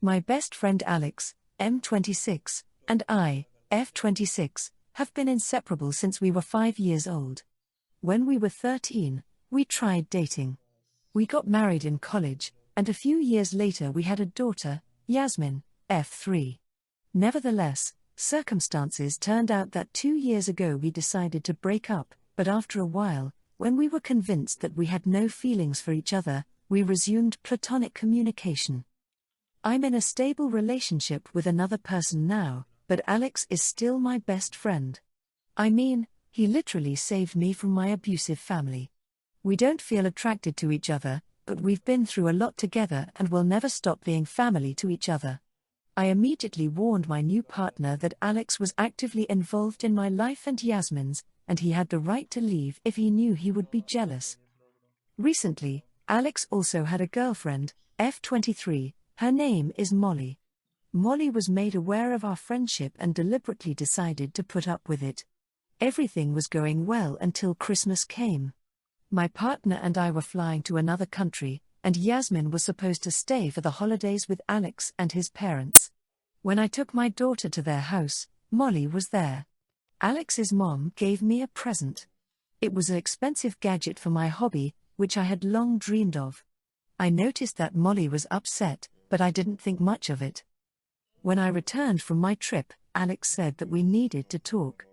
My best friend Alex, M26, and I, F26, have been inseparable since we were 5 years old. When we were 13, we tried dating. We got married in college, and a few years later we had a daughter, Yasmin, F3. Nevertheless, circumstances turned out that 2 years ago we decided to break up, but after a while, when we were convinced that we had no feelings for each other, we resumed platonic communication. I'm in a stable relationship with another person now, but Alex is still my best friend. I mean, he literally saved me from my abusive family. We don't feel attracted to each other, but we've been through a lot together and will never stop being family to each other. I immediately warned my new partner that Alex was actively involved in my life and Yasmin's, and he had the right to leave if he knew he would be jealous. Recently, Alex also had a girlfriend, F23, her name is Molly. Molly was made aware of our friendship and deliberately decided to put up with it. Everything was going well until Christmas came. My partner and I were flying to another country, and Yasmin was supposed to stay for the holidays with Alex and his parents. When I took my daughter to their house, Molly was there. Alex's mom gave me a present. It was an expensive gadget for my hobby, which I had long dreamed of. I noticed that Molly was upset, but I didn't think much of it. When I returned from my trip, Alex said that we needed to talk.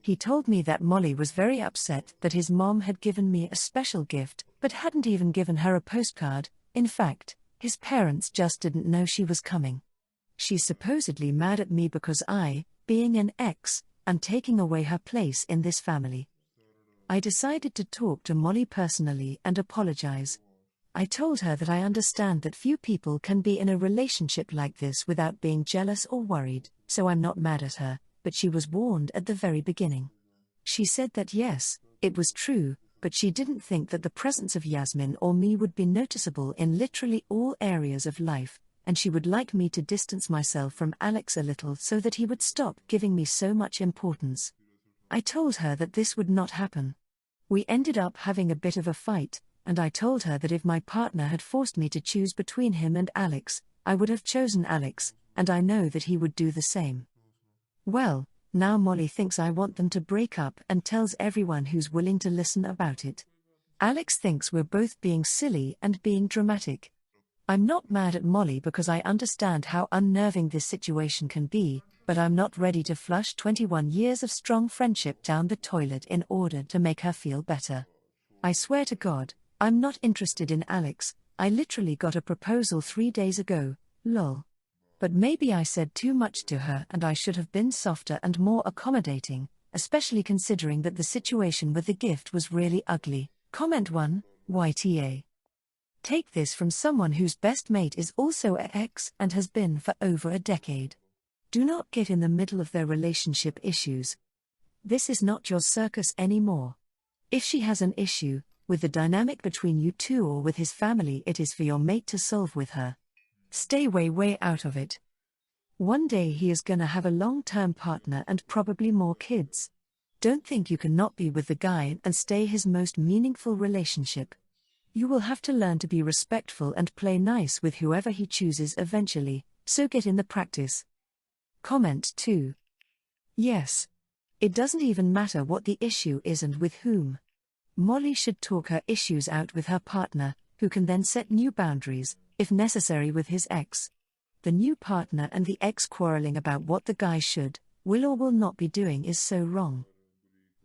He told me that Molly was very upset that his mom had given me a special gift, but hadn't even given her a postcard. In fact, his parents just didn't know she was coming. She's supposedly mad at me because I, being an ex, am taking away her place in this family. I decided to talk to Molly personally and apologize. I told her that I understand that few people can be in a relationship like this without being jealous or worried, so I'm not mad at her, but she was warned at the very beginning. She said that yes, it was true, but she didn't think that the presence of Yasmin or me would be noticeable in literally all areas of life, and she would like me to distance myself from Alex a little so that he would stop giving me so much importance. I told her that this would not happen. We ended up having a bit of a fight, and I told her that if my partner had forced me to choose between him and Alex, I would have chosen Alex, and I know that he would do the same. Well, now Molly thinks I want them to break up and tells everyone who's willing to listen about it. Alex thinks we're both being silly and being dramatic. I'm not mad at Molly because I understand how unnerving this situation can be, but I'm not ready to flush 21 years of strong friendship down the toilet in order to make her feel better. I swear to God, I'm not interested in Alex. I literally got a proposal 3 days ago, lol. But maybe I said too much to her and I should have been softer and more accommodating, especially considering that the situation with the gift was really ugly. Comment 1, YTA. Take this from someone whose best mate is also an ex and has been for over a decade. Do not get in the middle of their relationship issues. This is not your circus anymore. If she has an issue with the dynamic between you two or with his family, it is for your mate to solve with her. Stay way out of it. One day he is gonna have a long-term partner and probably more kids. Don't think you can not be with the guy and stay his most meaningful relationship. You will have to learn to be respectful and play nice with whoever he chooses eventually, so get in the practice. Comment 2. Yes. It doesn't even matter what the issue is and with whom. Molly should talk her issues out with her partner, who can then set new boundaries, if necessary with his ex. The new partner and the ex quarreling about what the guy should, will or will not be doing is so wrong.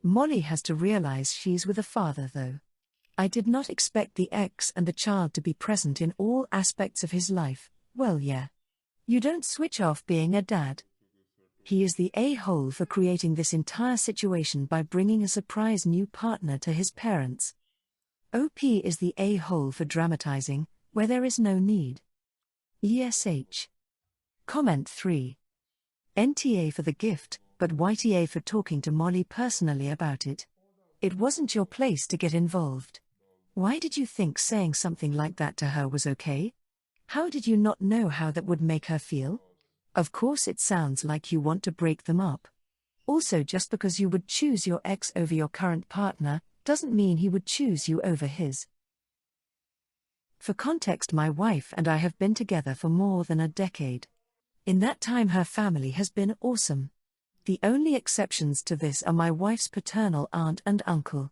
Molly has to realize she's with a father though. I did not expect the ex and the child to be present in all aspects of his life. Well, yeah. You don't switch off being a dad. He is the a-hole for creating this entire situation by bringing a surprise new partner to his parents. OP is the a-hole for dramatizing, where there is no need. ESH. Comment 3. NTA for the gift, but YTA for talking to Molly personally about it. It wasn't your place to get involved. Why did you think saying something like that to her was okay? How did you not know how that would make her feel? Of course it sounds like you want to break them up. Also, just because you would choose your ex over your current partner, doesn't mean he would choose you over his. For context, my wife and I have been together for more than a decade. In that time, her family has been awesome. The only exceptions to this are my wife's paternal aunt and uncle.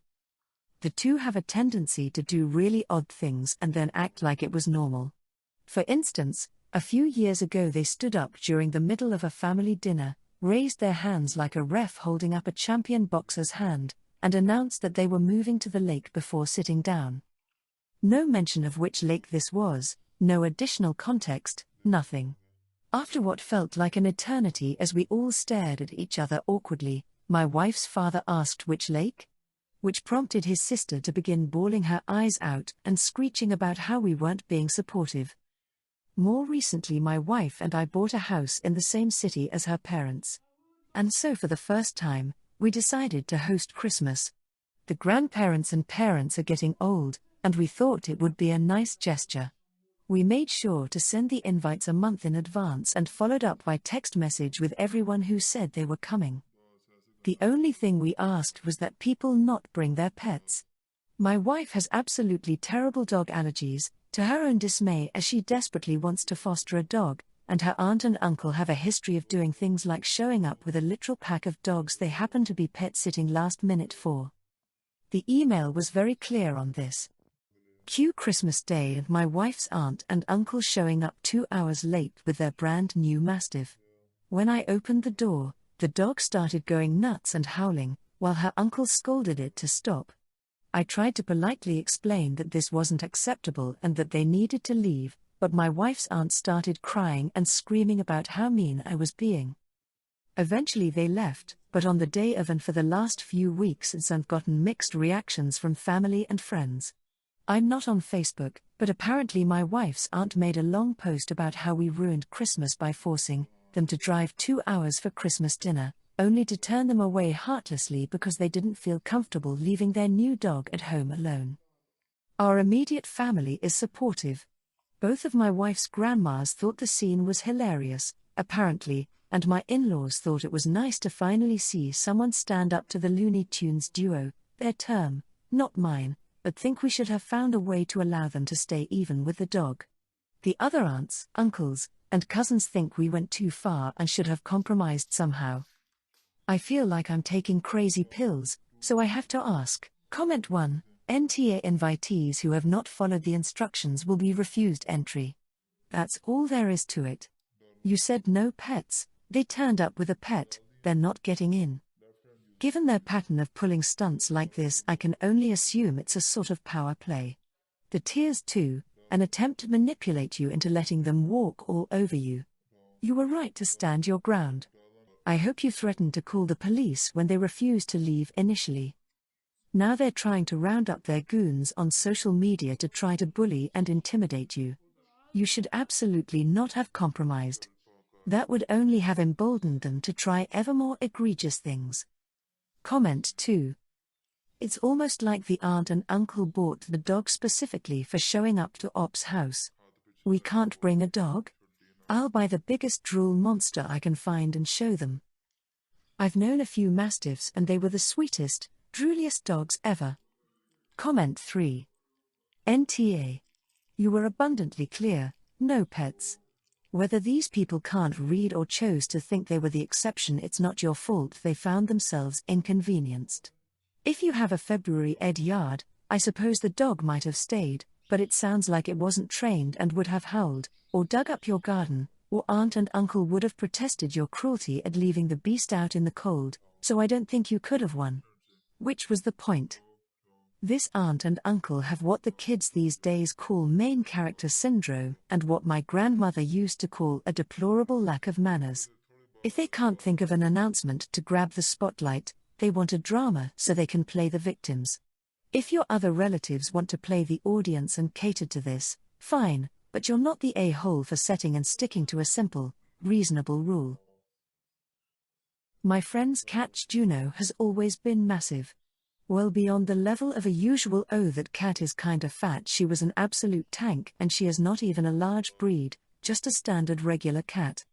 The two have a tendency to do really odd things and then act like it was normal. For instance, a few years ago they stood up during the middle of a family dinner, raised their hands like a ref holding up a champion boxer's hand, and announced that they were moving to the lake before sitting down. No mention of which lake this was, no additional context, nothing. After what felt like an eternity as we all stared at each other awkwardly, my wife's father asked which lake? Which prompted his sister to begin bawling her eyes out and screeching about how we weren't being supportive. More recently, my wife and I bought a house in the same city as her parents. And so for the first time, we decided to host Christmas. The grandparents and parents are getting old, and we thought it would be a nice gesture. We made sure to send the invites a month in advance and followed up by text message with everyone who said they were coming. The only thing we asked was that people not bring their pets. My wife has absolutely terrible dog allergies, to her own dismay, as she desperately wants to foster a dog, and her aunt and uncle have a history of doing things like showing up with a literal pack of dogs they happen to be pet sitting last minute for. The email was very clear on this. Cue Christmas Day and my wife's aunt and uncle showing up 2 hours late with their brand new Mastiff. When I opened the door, the dog started going nuts and howling, while her uncle scolded it to stop. I tried to politely explain that this wasn't acceptable and that they needed to leave, but my wife's aunt started crying and screaming about how mean I was being. Eventually they left, but on the day of and for the last few weeks I've gotten mixed reactions from family and friends. I'm not on Facebook, but apparently my wife's aunt made a long post about how we ruined Christmas by forcing them to drive 2 hours for Christmas dinner, only to turn them away heartlessly because they didn't feel comfortable leaving their new dog at home alone. Our immediate family is supportive. Both of my wife's grandmas thought the scene was hilarious, apparently, and my in-laws thought it was nice to finally see someone stand up to the Looney Tunes duo, their term, not mine, but think we should have found a way to allow them to stay even with the dog. The other aunts, uncles, and cousins think we went too far and should have compromised somehow. I feel like I'm taking crazy pills, so I have to ask. Comment 1. NTA invitees who have not followed the instructions will be refused entry. That's all there is to it. You said no pets, they turned up with a pet, they're not getting in. Given their pattern of pulling stunts like this, I can only assume it's a sort of power play. The Tiers 2, an attempt to manipulate you into letting them walk all over you. You were right to stand your ground. I hope you threatened to call the police when they refused to leave initially. Now they're trying to round up their goons on social media to try to bully and intimidate you. You should absolutely not have compromised. That would only have emboldened them to try ever more egregious things. Comment 2. It's almost like the aunt and uncle bought the dog specifically for showing up to Op's house. We can't bring a dog? I'll buy the biggest drool monster I can find and show them. I've known a few Mastiffs and they were the sweetest, drooliest dogs ever. Comment 3. NTA. You were abundantly clear, no pets. Whether these people can't read or chose to think they were the exception, it's not your fault they found themselves inconvenienced. If you have a February Ed yard, I suppose the dog might have stayed, but it sounds like it wasn't trained and would have howled, or dug up your garden, or aunt and uncle would have protested your cruelty at leaving the beast out in the cold, so I don't think you could have won. Which was the point? This aunt and uncle have what the kids these days call main character syndrome, and what my grandmother used to call a deplorable lack of manners. If they can't think of an announcement to grab the spotlight, they want a drama so they can play the victims. If your other relatives want to play the audience and cater to this, fine, but you're not the a-hole for setting and sticking to a simple, reasonable rule. My friend's cat Juno has always been massive. Well beyond the level of a usual "oh that cat is kinda fat." She was an absolute tank, and she is not even a large breed, just a standard regular cat.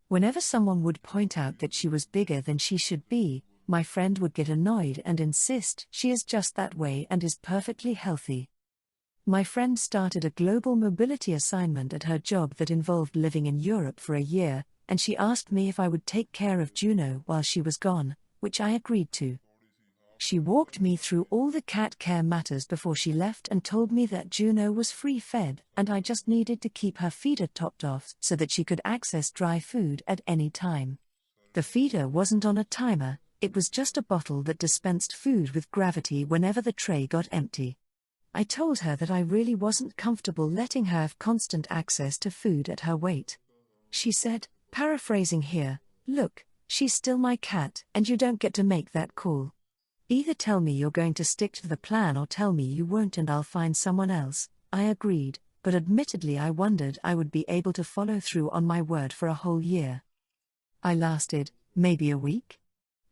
Whenever someone would point out that she was bigger than she should be, my friend would get annoyed and insist she is just that way and is perfectly healthy. My friend started a global mobility assignment at her job that involved living in Europe for a year, and she asked me if I would take care of Juno while she was gone, which I agreed to. She walked me through all the cat care matters before she left and told me that Juno was free-fed and I just needed to keep her feeder topped off so that she could access dry food at any time. The feeder wasn't on a timer, it was just a bottle that dispensed food with gravity whenever the tray got empty. I told her that I really wasn't comfortable letting her have constant access to food at her weight. She said, paraphrasing here, "Look, she's still my cat and you don't get to make that call. Either tell me you're going to stick to the plan or tell me you won't and I'll find someone else." I agreed, but admittedly I wondered I would be able to follow through on my word for a whole year. I lasted, maybe a week?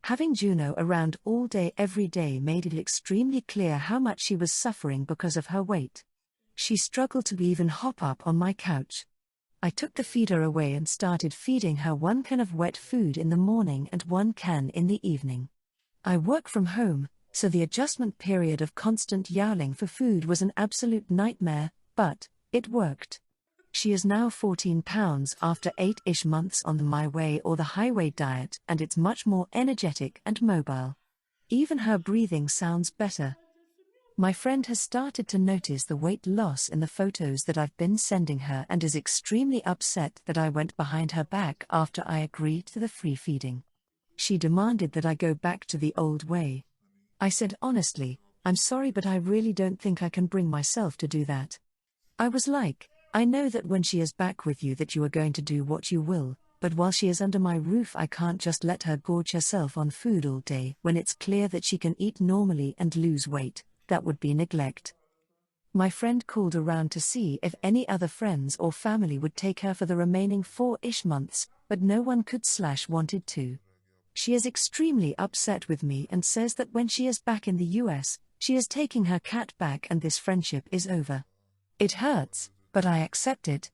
Having Juno around all day every day made it extremely clear how much she was suffering because of her weight. She struggled to even hop up on my couch. I took the feeder away and started feeding her 1 can of wet food in the morning and 1 can in the evening. I work from home, so the adjustment period of constant yowling for food was an absolute nightmare, but it worked. She is now 14 pounds after 8-ish months on the My Way or the Highway diet, and it's much more energetic and mobile. Even her breathing sounds better. My friend has started to notice the weight loss in the photos that I've been sending her and is extremely upset that I went behind her back after I agreed to the free feeding. She demanded that I go back to the old way. I said honestly, "I'm sorry but I really don't think I can bring myself to do that." I was like, "I know that when she is back with you that you are going to do what you will, but while she is under my roof I can't just let her gorge herself on food all day when it's clear that she can eat normally and lose weight. That would be neglect." My friend called around to see if any other friends or family would take her for the remaining 4-ish months, but no one could/wanted to. She is extremely upset with me and says that when she is back in the US, she is taking her cat back and this friendship is over. It hurts, but I accept it.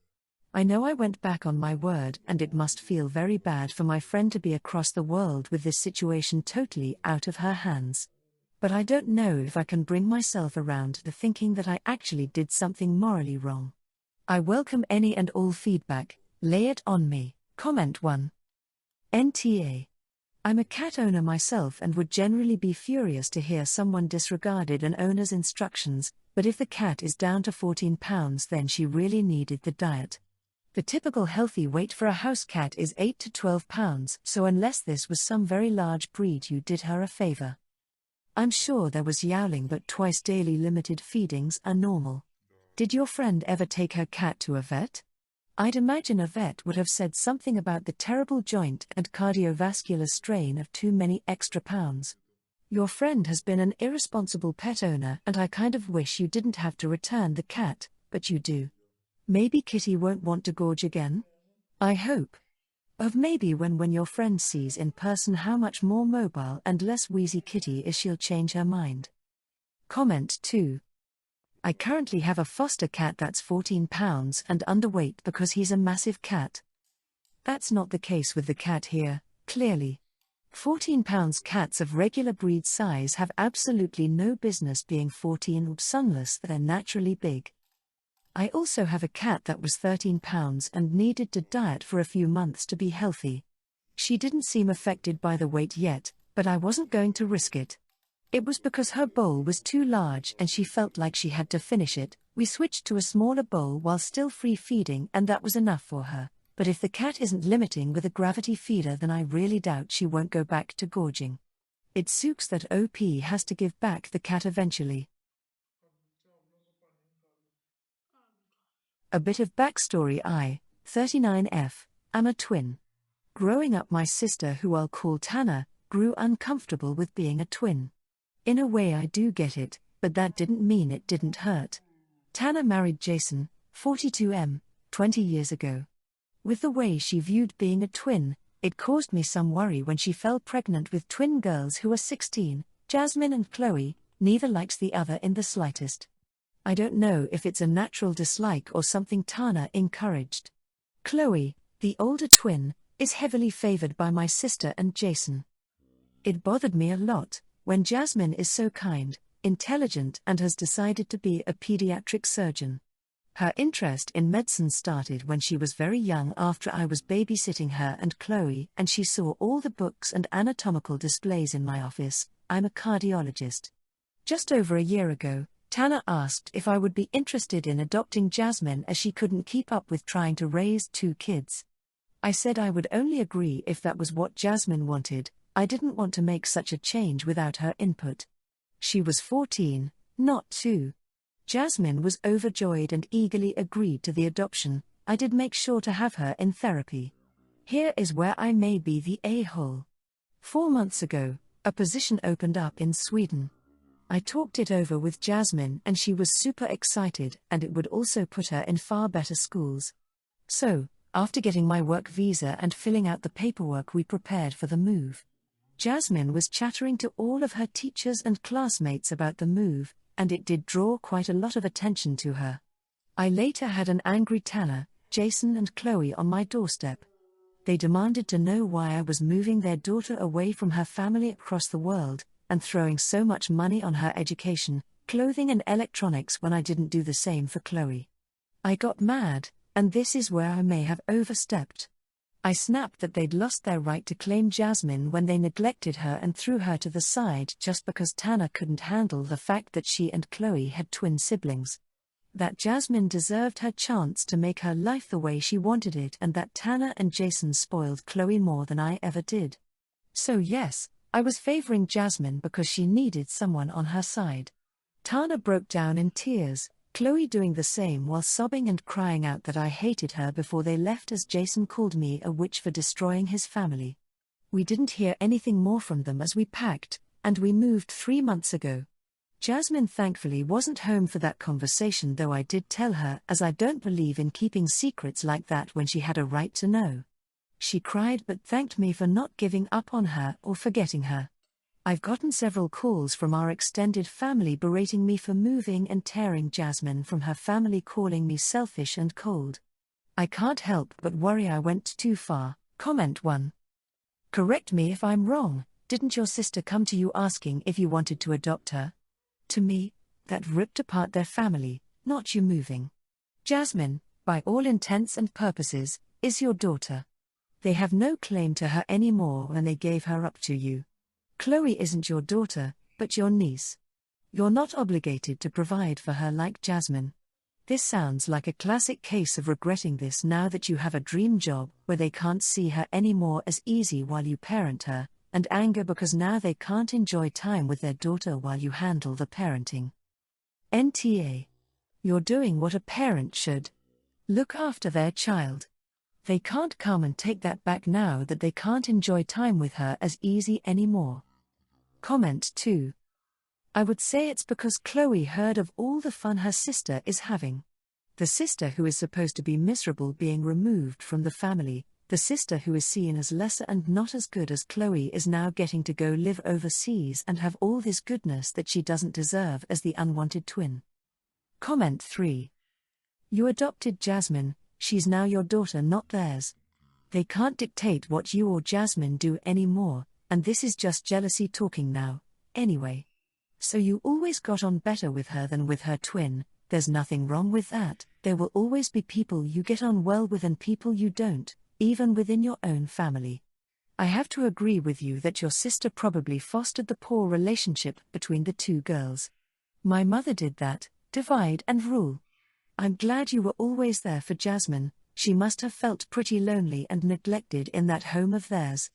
I know I went back on my word and it must feel very bad for my friend to be across the world with this situation totally out of her hands. But I don't know if I can bring myself around to thinking that I actually did something morally wrong. I welcome any and all feedback, lay it on me. Comment 1. NTA. I'm a cat owner myself and would generally be furious to hear someone disregarded an owner's instructions, but if the cat is down to 14 pounds then she really needed the diet. The typical healthy weight for a house cat is 8 to 12 pounds, so unless this was some very large breed you did her a favor. I'm sure there was yowling but twice daily limited feedings are normal. Did your friend ever take her cat to a vet? I'd imagine a vet would have said something about the terrible joint and cardiovascular strain of too many extra pounds. Your friend has been an irresponsible pet owner and I kind of wish you didn't have to return the cat, but you do. Maybe Kitty won't want to gorge again? I hope. Of maybe when your friend sees in person how much more mobile and less wheezy Kitty is she'll change her mind. Comment 2. I currently have a foster cat that's 14 pounds and underweight because he's a massive cat. That's not the case with the cat here, clearly. 14 pounds cats of regular breed size have absolutely no business being 14 unless they're naturally big. I also have a cat that was 13 pounds and needed to diet for a few months to be healthy. She didn't seem affected by the weight yet, but I wasn't going to risk it. It was because her bowl was too large and she felt like she had to finish it. We switched to a smaller bowl while still free feeding and that was enough for her. But if the cat isn't limiting with a gravity feeder then I really doubt she won't go back to gorging. It sucks that OP has to give back the cat eventually. A bit of backstory. I, 39F, am a twin. Growing up my sister, who I'll call Tana, grew uncomfortable with being a twin. In a way I do get it, but that didn't mean it didn't hurt. Tana married Jason, 42M, 20 years ago. With the way she viewed being a twin, it caused me some worry when she fell pregnant with twin girls who are 16, Jasmine and Chloe. Neither likes the other in the slightest. I don't know if it's a natural dislike or something Tana encouraged. Chloe, the older twin, is heavily favored by my sister and Jason. It bothered me a lot. When Jasmine is so kind, intelligent, and has decided to be a pediatric surgeon. Her interest in medicine started when she was very young after I was babysitting her and Chloe, and she saw all the books and anatomical displays in my office. I'm a cardiologist. Just over a year ago, Tana asked if I would be interested in adopting Jasmine as she couldn't keep up with trying to raise 2 kids. I said I would only agree if that was what Jasmine wanted. I didn't want to make such a change without her input. She was 14, not 2. Jasmine was overjoyed and eagerly agreed to the adoption. I did make sure to have her in therapy. Here is where I may be the a-hole. 4 months ago, a position opened up in Sweden. I talked it over with Jasmine and she was super excited, and it would also put her in far better schools. So, after getting my work visa and filling out the paperwork, we prepared for the move. Jasmine was chattering to all of her teachers and classmates about the move, and it did draw quite a lot of attention to her. I later had an angry Tana, Jason and Chloe on my doorstep. They demanded to know why I was moving their daughter away from her family across the world, and throwing so much money on her education, clothing and electronics when I didn't do the same for Chloe. I got mad, and this is where I may have overstepped. I snapped that they'd lost their right to claim Jasmine when they neglected her and threw her to the side just because Tana couldn't handle the fact that she and Chloe had twin siblings. That Jasmine deserved her chance to make her life the way she wanted it, and that Tana and Jason spoiled Chloe more than I ever did. So yes, I was favoring Jasmine because she needed someone on her side. Tana broke down in tears, Chloe doing the same while sobbing and crying out that I hated her before they left, as Jason called me a witch for destroying his family. We didn't hear anything more from them as we packed, and we moved 3 months ago. Jasmine thankfully wasn't home for that conversation, though I did tell her, as I don't believe in keeping secrets like that when she had a right to know. She cried but thanked me for not giving up on her or forgetting her. I've gotten several calls from our extended family berating me for moving and tearing Jasmine from her family, calling me selfish and cold. I can't help but worry I went too far. Comment 1. Correct me if I'm wrong, didn't your sister come to you asking if you wanted to adopt her? To me, that ripped apart their family, not you moving. Jasmine, by all intents and purposes, is your daughter. They have no claim to her anymore when they gave her up to you. Chloe isn't your daughter, but your niece. You're not obligated to provide for her like Jasmine. This sounds like a classic case of regretting this now that you have a dream job where they can't see her anymore as easy while you parent her, and anger because now they can't enjoy time with their daughter while you handle the parenting. NTA. You're doing what a parent should. Look after their child. They can't come and take that back now that they can't enjoy time with her as easy anymore. Comment 2. I would say it's because Chloe heard of all the fun her sister is having. The sister who is supposed to be miserable being removed from the family, the sister who is seen as lesser and not as good as Chloe is now getting to go live overseas and have all this goodness that she doesn't deserve as the unwanted twin. Comment 3. You adopted Jasmine. She's now your daughter, not theirs. They can't dictate what you or Jasmine do anymore, and this is just jealousy talking now, anyway. So you always got on better with her than with her twin. There's nothing wrong with that. There will always be people you get on well with and people you don't, even within your own family. I have to agree with you that your sister probably fostered the poor relationship between the 2 girls. My mother did that, divide and rule. I'm glad you were always there for Jasmine. She must have felt pretty lonely and neglected in that home of theirs.